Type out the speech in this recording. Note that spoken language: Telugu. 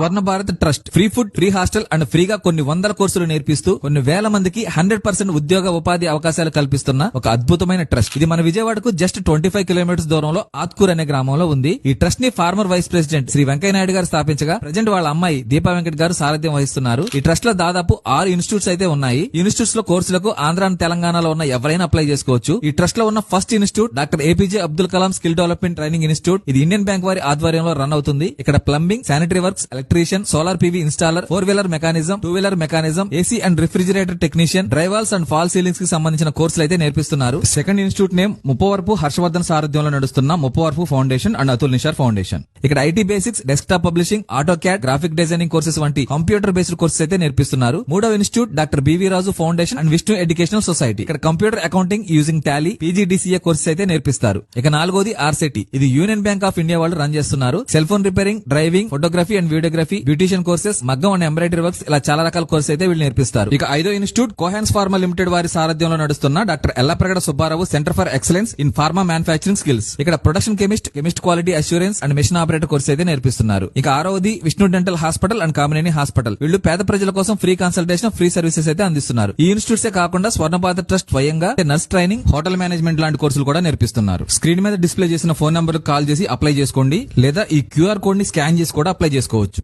Swarna Bharat trust free food, free hostel and ఫ్రీగా కొన్ని వందల కోర్సులు నేర్పిస్తూ కొన్ని వేల మందికి 100% ఉద్యోగ ఉపాధి అవకాశాలు కల్పిస్తున్న ఒక అద్భుతమైన ట్రస్ట్. ఇది మన విజయవాడకు జస్ట్ 25 కిలోమీటర్స్ దూరంలో ఆత్కూర్ అనే గ్రామంలో ఉంది. ఈ ట్రస్ట్ ని former vice president Shri Venkaiah Naidu గారు స్థాపించగా ప్రజెంట్ వాళ్ళ అమ్మాయి దీపా వెంకట్ గారు సారథ్యం వహిస్తున్నారు. ఈ ట్రస్ట్ లో దాదాపు 6 ఇన్స్టిట్యూట్స్ అయితే ఉన్నాయి. ఇన్స్టిట్యూట్స్ లో కోర్సులకు ఆంధ్ర తెలంగాణలో ఉన్న ఎవరైనా అప్లై చేసుకోవచ్చు. ఈ ట్రస్ట్ లో ఉన్న first institute doctor A P J Abdul Kalam skill development training institute. ఇది ఇండియన్ బ్యాంక్ వారి ఆధ్వర్యంలో రన్ అవుతుంది. ఇక్కడ plumbing, sanitary works, electrician, solar PV installer, four wheeler mechanism, two wheeler mechanism, AC and refrigerator technician, drywalls and fall ceilings కి సంబంధించిన కోర్సులు అయితే నేర్పిస్తున్నారు. Second institute name Muppavarapu Harshavardhan సారథ్యంలో నడుస్తున్న Muppavarapu foundation and Atul Nishar foundation. ఇక్కడ IT basics, desktop publishing, auto CAD, graphic designing courses వంటి కంప్యూటర్ బేస్డ్ కోర్సెస్ అయితే నేర్పిస్తున్నారు. మూడవ institute doctor B V Raju foundation and Vishnu educational society. ఇక్కడ computer accounting using Tally, PGDCA courses అయితే నేర్పిస్తారు. ఇక నాలుగోది ఆర్సెటి. ఇది యూనియన్ బ్యాంక్ ఆఫ్ ఇండియా వాళ్ళు రన్ చేస్తున్నారు. Cell phone repairing, driving, photography and videography, beautician courses, మగ్గం అండ్ ఎంబ్రాయిడరీ వర్క్స్, ఇలా చాలా రకాల కోర్సెస్ అయితే వీళ్ళు నేర్పిస్తారు. ఇక ఐదో ఇన్స్టిట్యూట్ కోహాన్స్ ఫార్మా లిమిటెడ్ వారి సారథ్యంలో నడుస్తున్న doctor Yellapragada Subbarao centre for excellence in pharma manufacturing skills. ఇక్కడ production chemist quality assurance and machine operator course అయితే నేర్పిస్తున్నారు. ఇక ఆరవది Vishnu dental hospital and Kamineni hospital. వీళ్ళు పేద ప్రజల కోసం ఫ్రీ కన్సల్టేషన్, ఫ్రీ సర్వీసెస్ అయితే అందిస్తున్నారు. ఈ ఇన్స్టిట్యూట్స్ కాకుండా స్వర్ణపాత ట్రస్ట్ స్వయంగా నర్స్ ట్రైనింగ్, హోటల్ మేనేజ్మెంట్ లాంటి కోర్సులు కూడా నేర్పిస్తున్నారు. స్క్రీన్ మీద డిస్ప్లే చేసిన ఫోన్ నంబర్ కాల్ చేసి అప్లై చేసుకోండి, లేదా ఈ క్యూఆర్ కోడ్ ని స్కాన్ చేసి కూడా అప్లై చేసుకోవచ్చు.